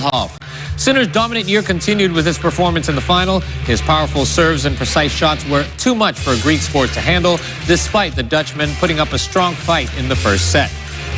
half. Sinner's dominant year continued with his performance in the final. His powerful serves and precise shots were too much for a Greek sport to handle, despite the Dutchman putting up a strong fight in the first set.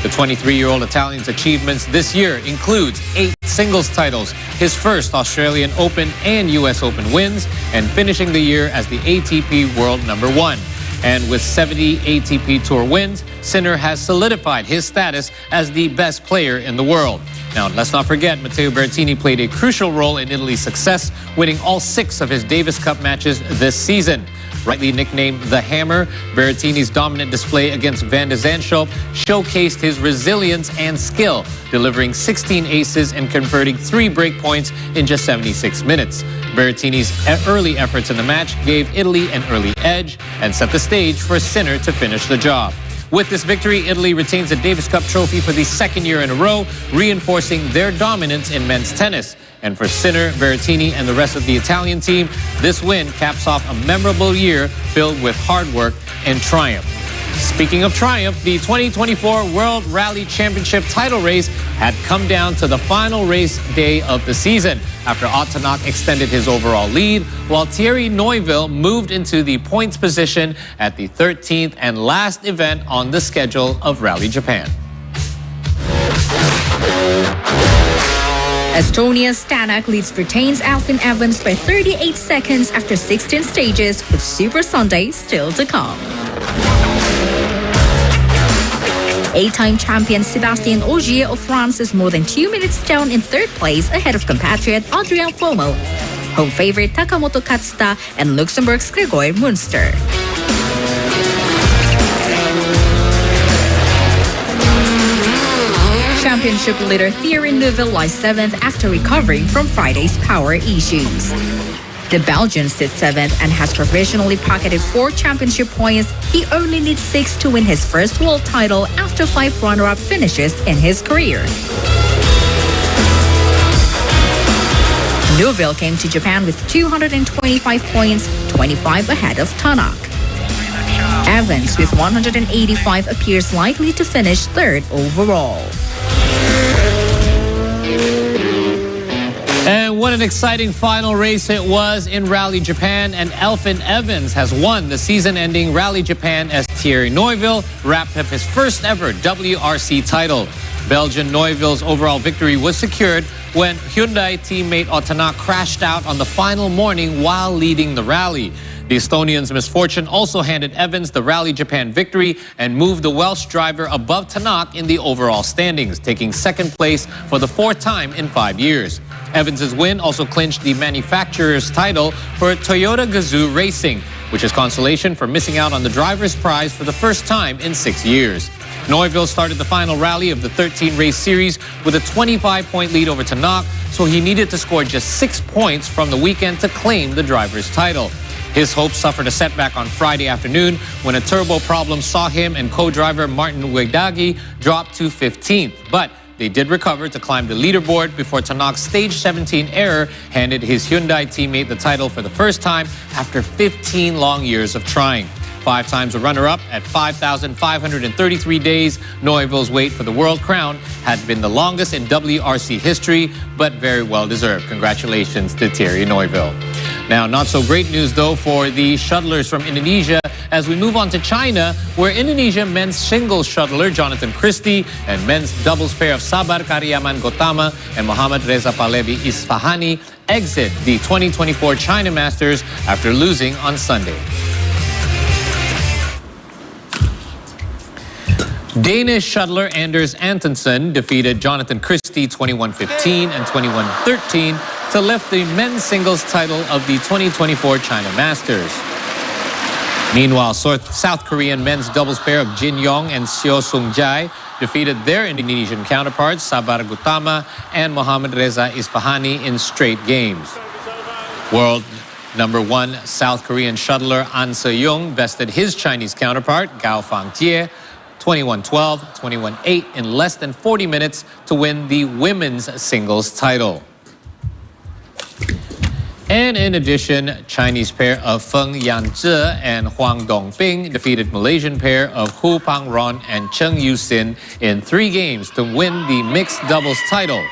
The 23-year-old Italian's achievements this year includes 8 singles titles, his first Australian Open and US Open wins, and finishing the year as the ATP World #1. And with 70 ATP Tour wins, Sinner has solidified his status as the best player in the world. Now, let's not forget, Matteo Berrettini played a crucial role in Italy's success, winning all 6 of his Davis Cup matches this season. Rightly nicknamed the Hammer, Berrettini's dominant display against Van de Zandschulp showcased his resilience and skill, delivering 16 aces and converting 3 breakpoints in just 76 minutes. Berrettini's early efforts in the match gave Italy an early edge and set the stage for Sinner to finish the job. With this victory, Italy retains the Davis Cup trophy for the 2nd year in a row, reinforcing their dominance in men's tennis. And for Sinner, Berrettini, and the rest of the Italian team, this win caps off a memorable year filled with hard work and triumph. Speaking of triumph, the 2024 World Rally Championship title race had come down to the final race day of the season after Tanak extended his overall lead, while Thierry Neuville moved into the points position at the 13th and last event on the schedule of Rally Japan. Estonia's Tänak leads Britain's Alfyn Evans by 38 seconds after 16 stages, with Super Sunday still to come. 8-time champion Sébastien Ogier of France is more than 2 minutes down in 3rd place ahead of compatriot Adrien Fomo, home favorite Takamoto Katsuta, and Luxembourg's Grégoire Munster. Championship leader Thierry Neuville lies 7th after recovering from Friday's power issues. The Belgian sits 7th and has provisionally pocketed 4 championship points. He only needs 6 to win his first world title after 5 runner-up finishes in his career. Neuville came to Japan with 225 points, 25 ahead of Tänak. Evans, with 185, appears likely to finish 3rd overall. And what an exciting final race it was in Rally Japan, and Alfyn Evans has won the season-ending Rally Japan as Thierry Neuville wrapped up his first ever WRC title. Belgian Neuville's overall victory was secured when Hyundai teammate Tanak crashed out on the final morning while leading the rally. The Estonian's misfortune also handed Evans the Rally Japan victory and moved the Welsh driver above Tänak in the overall standings, taking 2nd place for the 4th time in 5 years. Evans's win also clinched the manufacturer's title for Toyota Gazoo Racing, which is consolation for missing out on the driver's prize for the first time in 6 years. Neuville started the final rally of the 13-race series with a 25-point lead over Tänak, so he needed to score just 6 points from the weekend to claim the driver's title. His hopes suffered a setback on Friday afternoon when a turbo problem saw him and co-driver Martin Uegdagi drop to 15th. But they did recover to climb the leaderboard before Tanak's stage 17 error handed his Hyundai teammate the title for the first time after 15 long years of trying. 5 times a runner-up at 5,533 days, Neuville's wait for the world crown had been the longest in WRC history, but very well deserved. Congratulations to Thierry Neuville. Now, not so great news, though, for the shuttlers from Indonesia as we move on to China, where Indonesia men's singles shuttler Jonathan Christie and men's doubles pair of Sabar Karyaman Gotama and Mohammad Reza Pahlavi Isfahani exit the 2024 China Masters after losing on Sunday. Danish shuttler Anders Antonsen defeated Jonathan Christie 21-15 and 21-13 to lift the men's singles title of the 2024 China Masters. Meanwhile, South Korean men's doubles pair of Jin Yong and Seo Sung-jae defeated their Indonesian counterparts Sabar Gotama and Mohammad Reza Isfahani in straight games. World #1 South Korean shuttler An Se-young bested his Chinese counterpart Gao Fangjie 21-12, 21-8 in less than 40 minutes to win the women's singles title. And in addition, Chinese pair of Feng Yanzhe and Huang Dongbing defeated Malaysian pair of Hu Pangron and Cheng Yusin in 3 games to win the mixed doubles title.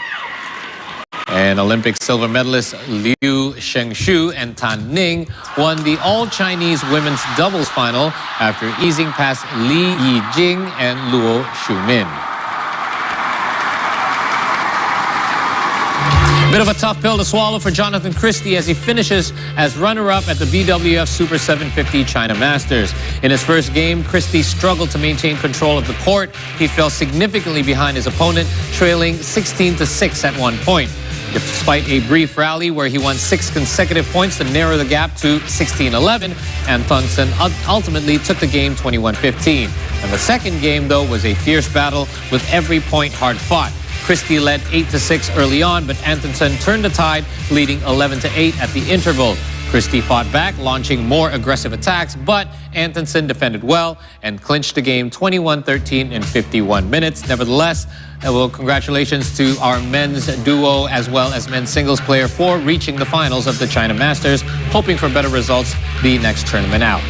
And Olympic silver medalists Liu Shengshu and Tan Ning won the all-Chinese women's doubles final after easing past Li Yijing and Luo Shumin. Bit of a tough pill to swallow for Jonathan Christie as he finishes as runner-up at the BWF Super 750 China Masters. In his first game, Christie struggled to maintain control of the court. He fell significantly behind his opponent, trailing 16-6 at one point. Despite a brief rally where he won 6 consecutive points to narrow the gap to 16-11, Antonsen ultimately took the game 21-15. And the second game, though, was a fierce battle with every point hard-fought. Christie led 8-6 early on, but Antonsen turned the tide, leading 11-8 at the interval. Christie fought back, launching more aggressive attacks, but Antonsen defended well and clinched the game 21-13 in 51 minutes. Nevertheless, well, congratulations to our men's duo as well as men's singles player for reaching the finals of the China Masters, hoping for better results the next tournament out.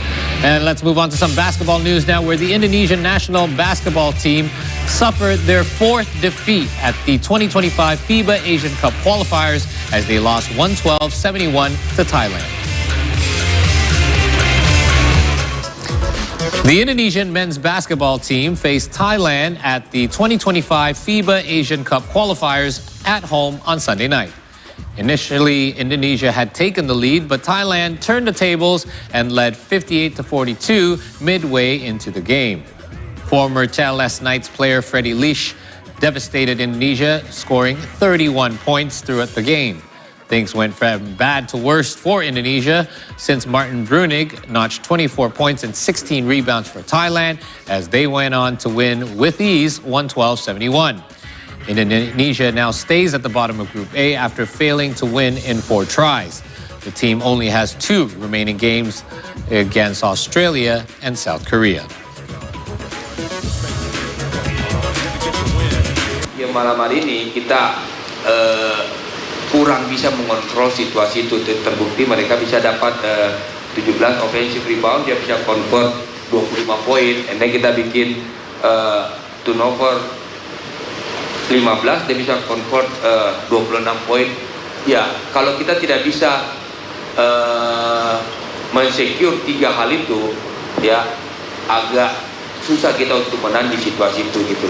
And let's move on to some basketball news now, where the Indonesian national basketball team suffered their 4th defeat at the 2025 FIBA Asian Cup qualifiers as they lost 112-71 to Thailand. The Indonesian men's basketball team faced Thailand at the 2025 FIBA Asian Cup qualifiers at home on Sunday night. Initially, Indonesia had taken the lead, but Thailand turned the tables and led 58-42 midway into the game. Former last night's player Freddie Lish devastated Indonesia, scoring 31 points throughout the game. Things went from bad to worse for Indonesia since Martin Brunig notched 24 points and 16 rebounds for Thailand as they went on to win with ease 112-71. Indonesia now stays at the bottom of Group A after failing to win in 4 tries. The team only has 2 remaining games against Australia and South Korea. Ya, malam hari ini kita kurang bisa mengontrol situasi itu. Terbukti mereka bisa dapat 17 offensive rebound, dia bisa convert 25 poin, and then kita bikin turnover 15, dia bisa convert 26 poin. Ya, kalau kita tidak bisa mensecure 3 hal itu, ya agak susah kita untuk menang di situasi itu gitu.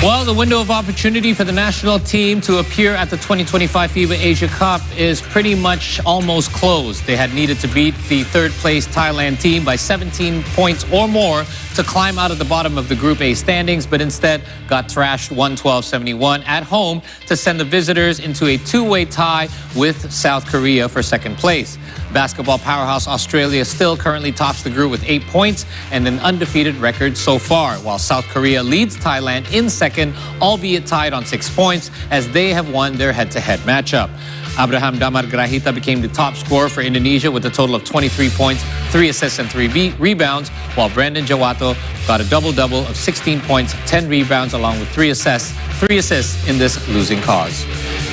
Well, the window of opportunity for the national team to appear at the 2025 FIBA Asia Cup is pretty much almost closed. They had needed to beat the 3rd-place Thailand team by 17 points or more to climb out of the bottom of the Group A standings, but instead got thrashed 112-71 at home to send the visitors into a 2-way tie with South Korea for 2nd place. Basketball powerhouse Australia still currently tops the group with 8 points and an undefeated record so far, while South Korea leads Thailand in 2nd, albeit tied on 6 points, as they have won their head-to-head matchup. Abraham Damar Grahita became the top scorer for Indonesia with a total of 23 points, 3 assists and 3 rebounds, while Brandon Jawato got a double-double of 16 points, 10 rebounds, along with 3 assists in this losing cause.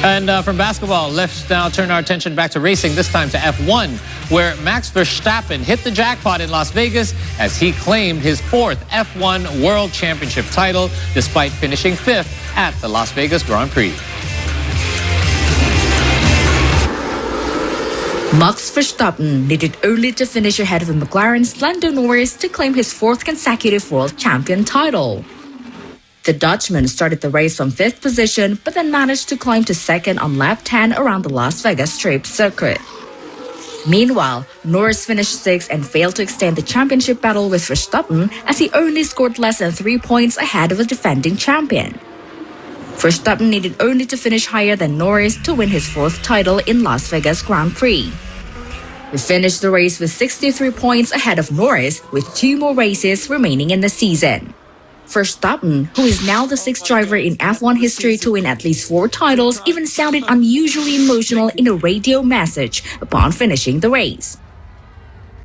And from basketball, let's now turn our attention back to racing, this time to F1, where Max Verstappen hit the jackpot in Las Vegas as he claimed his 4th F1 World Championship title despite finishing 5th at the Las Vegas Grand Prix. Max Verstappen needed only to finish ahead of McLaren's Lando Norris to claim his 4th consecutive world champion title. The Dutchman started the race from 5th position, but then managed to climb to 2nd on lap 10 around the Las Vegas Strip circuit. Meanwhile, Norris finished 6th and failed to extend the championship battle with Verstappen as he only scored less than 3 points ahead of the defending champion. Verstappen needed only to finish higher than Norris to win his 4th title in Las Vegas Grand Prix. He finished the race with 63 points ahead of Norris, with 2 more races remaining in the season. Verstappen, who is now the 6th driver in F1 history to win at least 4 titles, even sounded unusually emotional in a radio message upon finishing the race.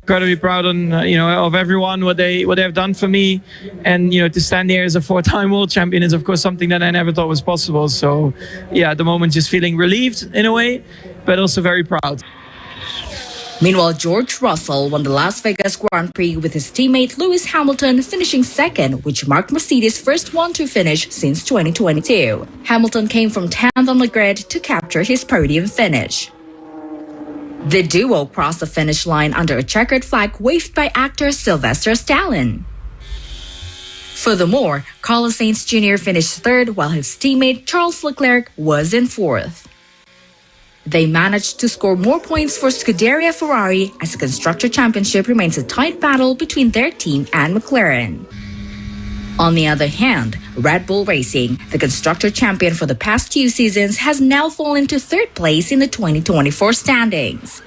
Incredibly proud of everyone, what they have done for me, and to stand here as a 4-time world champion is of course something that I never thought was possible. So yeah, at the moment just feeling relieved in a way, but also very proud. Meanwhile, George Russell won the Las Vegas Grand Prix with his teammate Lewis Hamilton finishing second, which marked Mercedes' first 1-2 finish since 2022. Hamilton came from 10th on the grid to capture his podium finish. The duo crossed the finish line under a checkered flag waved by actor Sylvester Stallone. Furthermore, Carlos Sainz Jr. finished third while his teammate Charles Leclerc was in fourth. They managed to score more points for Scuderia Ferrari as the Constructor Championship remains a tight battle between their team and McLaren. On the other hand, Red Bull Racing, the Constructor Champion for the past 2 seasons, has now fallen to third place in the 2024 standings.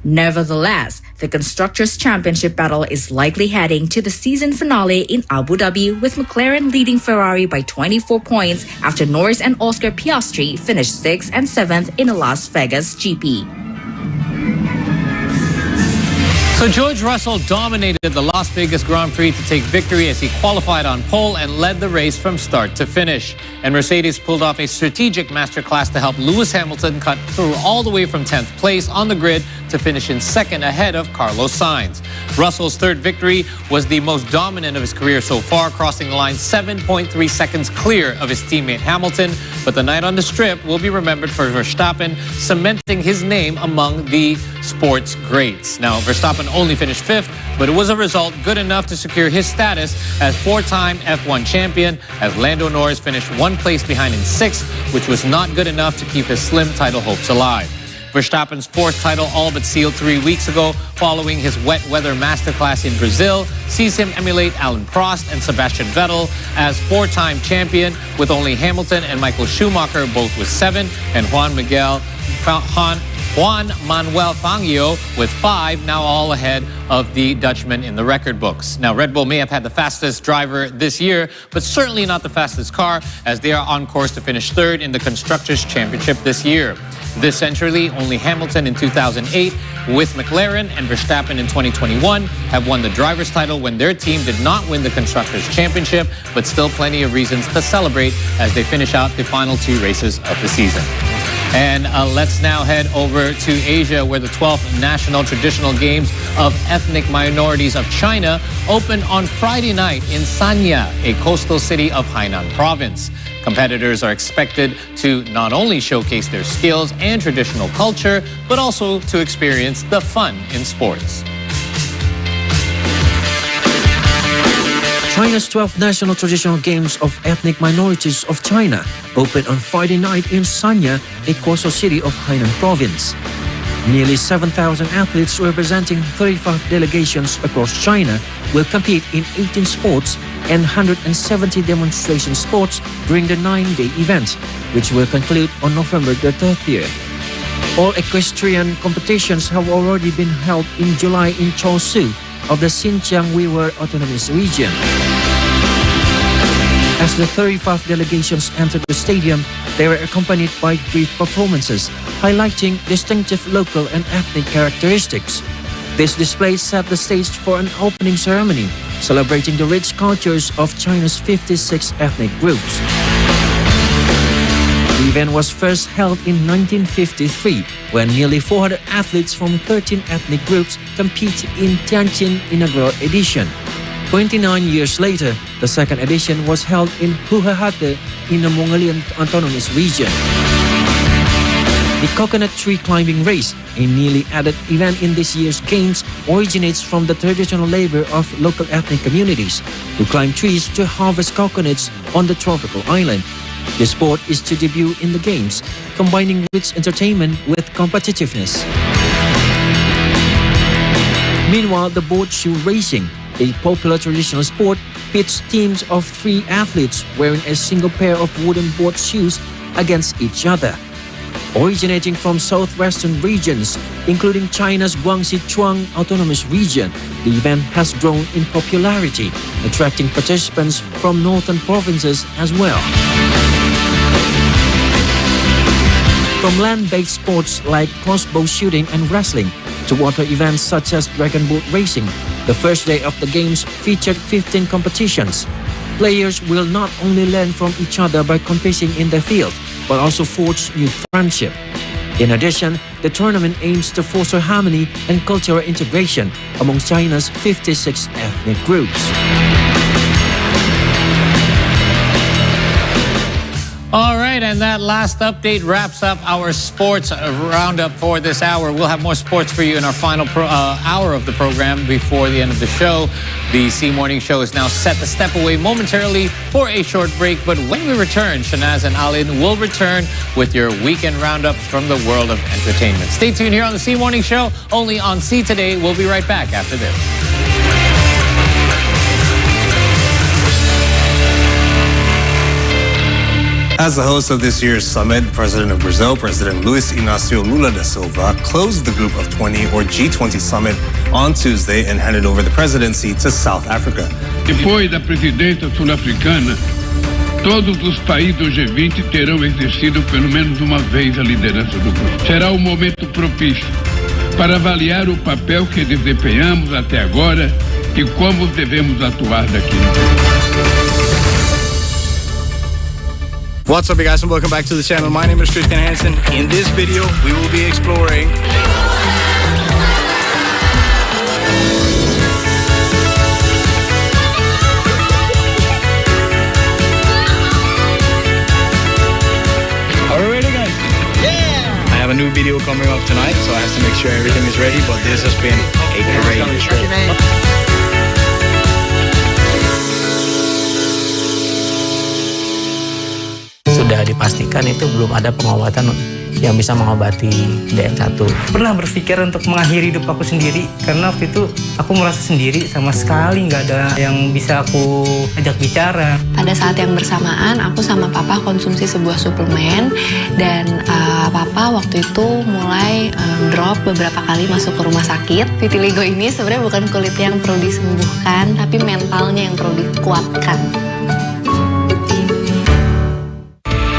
Nevertheless, the Constructors' Championship battle is likely heading to the season finale in Abu Dhabi, with McLaren leading Ferrari by 24 points after Norris and Oscar Piastri finished 6th and 7th in the Las Vegas GP. So George Russell dominated the Las Vegas Grand Prix to take victory as he qualified on pole and led the race from start to finish. And Mercedes pulled off a strategic masterclass to help Lewis Hamilton cut through all the way from 10th place on the grid to finish in second ahead of Carlos Sainz. Russell's third victory was the most dominant of his career so far, crossing the line 7.3 seconds clear of his teammate Hamilton. But the night on the strip will be remembered for Verstappen, cementing his name among the sports greats. Now, Verstappen only finished 5th, but it was a result good enough to secure his status as 4-time F1 champion, as Lando Norris finished 1 place behind in 6th, which was not good enough to keep his slim title hopes alive. Verstappen's 4th title, all but sealed 3 weeks ago, following his wet weather masterclass in Brazil, sees him emulate Alan Prost and Sebastian Vettel as 4-time champion, with only Hamilton and Michael Schumacher both with 7, and Juan Manuel Fangio with 5, now all ahead of the Dutchman in the record books. Now, Red Bull may have had the fastest driver this year, but certainly not the fastest car, as they are on course to finish 3rd in the Constructors' Championship this year. This century, only Hamilton in 2008 with McLaren and Verstappen in 2021 have won the driver's title when their team did not win the Constructors' Championship, but still plenty of reasons to celebrate as they finish out the final 2 races of the season. And let's now head over to Asia, where the 12th National Traditional Games of Ethnic Minorities of China opened on Friday night in Sanya, a coastal city of Hainan Province. Competitors are expected to not only showcase their skills and traditional culture, but also to experience the fun in sports. China's 12th National Traditional Games of Ethnic Minorities of China opened on Friday night in Sanya, a coastal city of Hainan Province. Nearly 7,000 athletes representing 35 delegations across China will compete in 18 sports and 170 demonstration sports during the 9-day event, which will conclude on November the 30th. All equestrian competitions have already been held in July in Chaosu of the Xinjiang Uyghur Autonomous Region. As the 35 delegations entered the stadium, they were accompanied by brief performances, highlighting distinctive local and ethnic characteristics. This display set the stage for an opening ceremony, celebrating the rich cultures of China's 56 ethnic groups. The event was first held in 1953, when nearly 400 athletes from 13 ethnic groups competed in Tianjin inaugural edition. 29 years later, the second edition was held in Huahate in the Mongolian Autonomous Region. The coconut tree climbing race, a newly added event in this year's games, originates from the traditional labor of local ethnic communities who climb trees to harvest coconuts on the tropical island. The sport is to debut in the games, combining rich entertainment with competitiveness. Meanwhile, the board shoe racing, a popular traditional sport, pits teams of 3 athletes wearing a single pair of wooden board shoes against each other. Originating from southwestern regions, including China's Guangxi Zhuang Autonomous Region, the event has grown in popularity, attracting participants from northern provinces as well. From land-based sports like crossbow shooting and wrestling to water events such as dragon boat racing, the first day of the games featured 15 competitions. Players will not only learn from each other by competing in the field, but also forge new friendship. In addition, the tournament aims to foster harmony and cultural integration among China's 56 ethnic groups. All right, and that last update wraps up our sports roundup for this hour. We'll have more sports for you in our final hour of the program before the end of the show. The C Morning Show is now set to step away momentarily for a short break, but when we return, Shanaz and Alin will return with your weekend roundup from the world of entertainment. Stay tuned here on the C Morning Show, only on C Today. We'll be right back after this. As the host of this year's summit, President of Brazil, President Luiz Inácio Lula da Silva, closed the Group of 20 or G20 summit on Tuesday and handed over the presidency to South Africa. Depois da presidência sul-africana, todos os países do G20 terão exercido pelo menos uma vez a liderança do grupo. Será um momento propício para avaliar o papel que desempenhamos até agora e como devemos atuar daqui. What's up, you guys, and welcome back to the channel. My name is Christian Hansen. In this video, we will be exploring Are we ready, guys? Yeah! I have a new video coming up tonight, so I have to make sure everything is ready, but this has been a great trip. Sudah dipastikan itu belum ada pengobatan yang bisa mengobati DM1. Pernah berpikir untuk mengakhiri hidup aku sendiri karena waktu itu aku merasa sendiri, sama sekali nggak ada yang bisa aku ajak bicara. Pada saat yang bersamaan aku sama papa konsumsi sebuah suplemen dan papa waktu itu mulai drop beberapa kali masuk ke rumah sakit. Vitiligo ini sebenarnya bukan kulit yang perlu disembuhkan, tapi mentalnya yang perlu dikuatkan.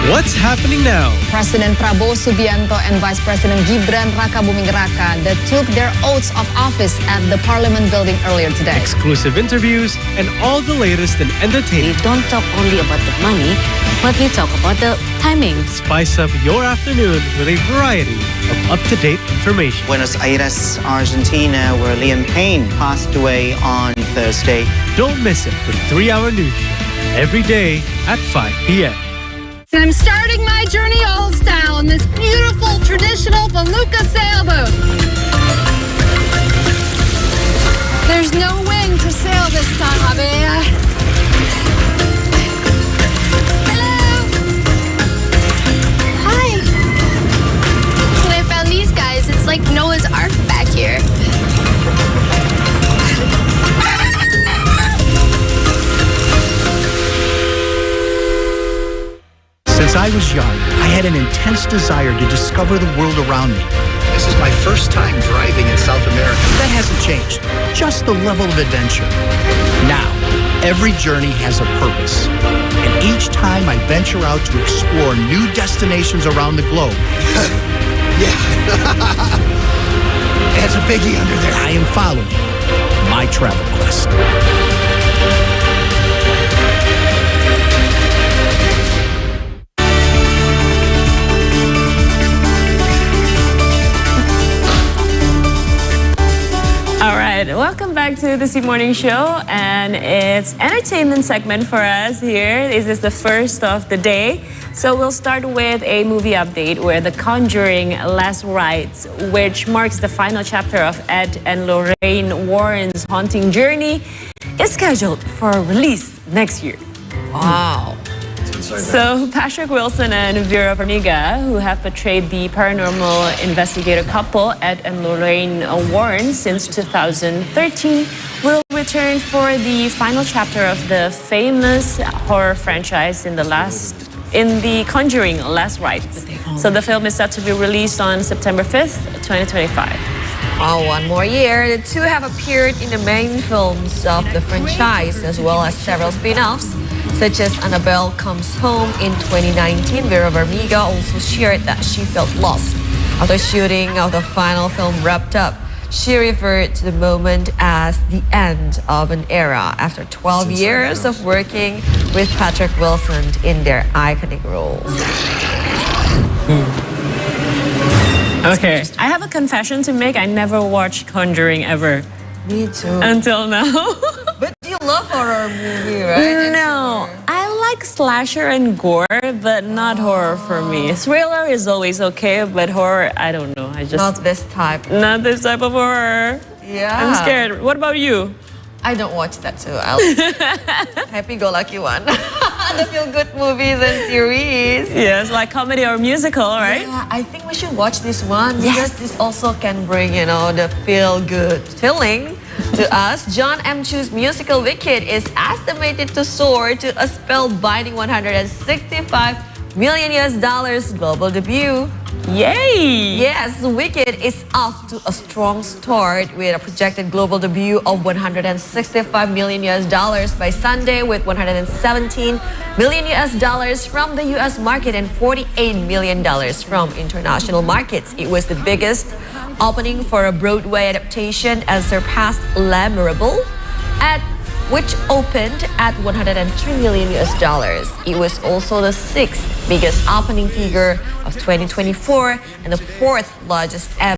What's happening now? President Prabowo Subianto and Vice President Gibran Rakabuming Raka that took their oaths of office at the Parliament building earlier today. Exclusive interviews and all the latest in entertainment. We don't talk only about the money, but we talk about the timing. Spice up your afternoon with a variety of up-to-date information. Buenos Aires, Argentina, where Liam Payne passed away on Thursday. Don't miss it with 3-hour news show every day at 5 p.m. And I'm starting my journey old style in this beautiful traditional Felucca sailboat. There's no wind to sail this time, Abea. Hello. Hi. When I found these guys, it's like Noah's Ark back here. Since I was young, I had an intense desire to discover the world around me. This is my first time driving in South America. That hasn't changed, just the level of adventure. Now, every journey has a purpose. And each time I venture out to explore new destinations around the globe. Yeah. There's a biggie under there. I am following my travel quest. Welcome back to the C Morning Show, and it's entertainment segment for us here. This is the first of the day. So we'll start with a movie update where The Conjuring Last Rites, which marks the final chapter of Ed and Lorraine Warren's haunting journey, is scheduled for release next year. Wow. So Patrick Wilson and Vera Farmiga, who have portrayed the paranormal investigator couple Ed and Lorraine Warren since 2013, will return for the final chapter of the famous horror franchise in The Conjuring Last Rites. So the film is set to be released on September 5th, 2025. Oh, one more year. The two have appeared in the main films of the franchise, as well as several spin-offs, such as Annabelle Comes Home in 2019. Vera Farmiga also shared that she felt lost after shooting of the final film wrapped up. She referred to the moment as the end of an era after 12 years of working with Patrick Wilson in their iconic roles. Okay, I have a confession to make. I never watched Conjuring ever. Me too. Until now. But you love horror movie, right? No, I like slasher and gore, but not horror for me. Thriller is always okay, but horror, I don't know. I just Not this type. Not this type of horror. Yeah. I'm scared. What about you? I don't watch that too. I'll happy-go-lucky one. The feel-good movies and series. Yes, like comedy or musical, right? Yeah, I think we should watch this one because this also can bring, the feel-good feeling to us. John M. Chu's musical Wicked is estimated to soar to a spellbinding $165 million global debut. Yay! Yes, Wicked is off to a strong start with a projected global debut of $165 million by Sunday, with $117 million from the US market and $48 million from international markets. It was the biggest opening for a Broadway adaptation and surpassed La Mirabelle, which opened at $103 million. It was also the sixth biggest opening figure of 2024 and the fourth largest ever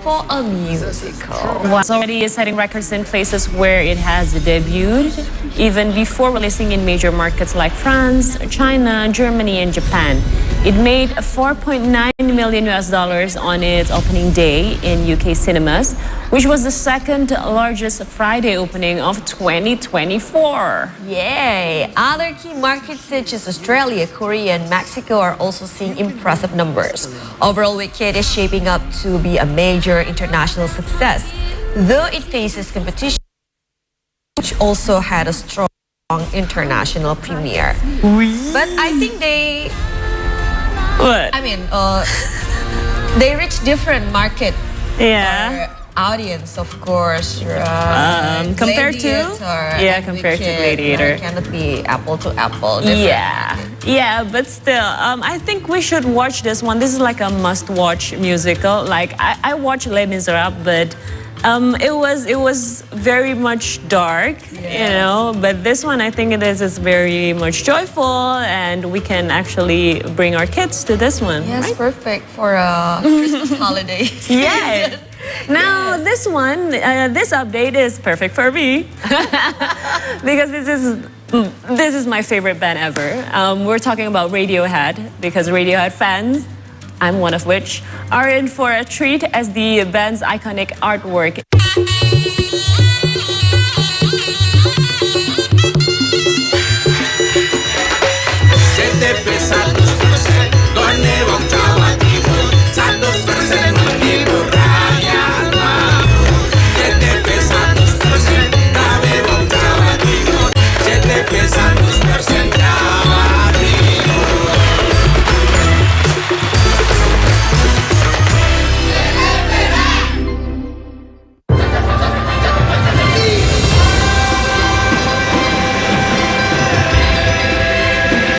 for a musical. It's already setting records in places where it has debuted, even before releasing in major markets like France, China, Germany, and Japan. It made $4.9 million on its opening day in UK cinemas, which was the second largest Friday opening of 2024. Yay! Other key markets such as Australia, Korea, and Mexico are also seeing impressive numbers. Overall, Wicked is shaping up to be a major international success, though it faces competition, which also had a strong international premiere. But I think they... What? I mean, they reach different market audience, of course. Compared to? Compared to Gladiator. It cannot be apple to apple. Yeah, but still, I think we should watch this one. This is like a must-watch musical. Like, I watched Les Miserables, but it was very much dark, but this one I think it is very much joyful, and we can actually bring our kids to this one. Yes, right? Perfect for Christmas holidays. Yeah. Now this one, this update is perfect for me because this is my favorite band ever. We're talking about Radiohead, because Radiohead fans, I'm one of which, are in for a treat as the band's iconic artwork Se te pesa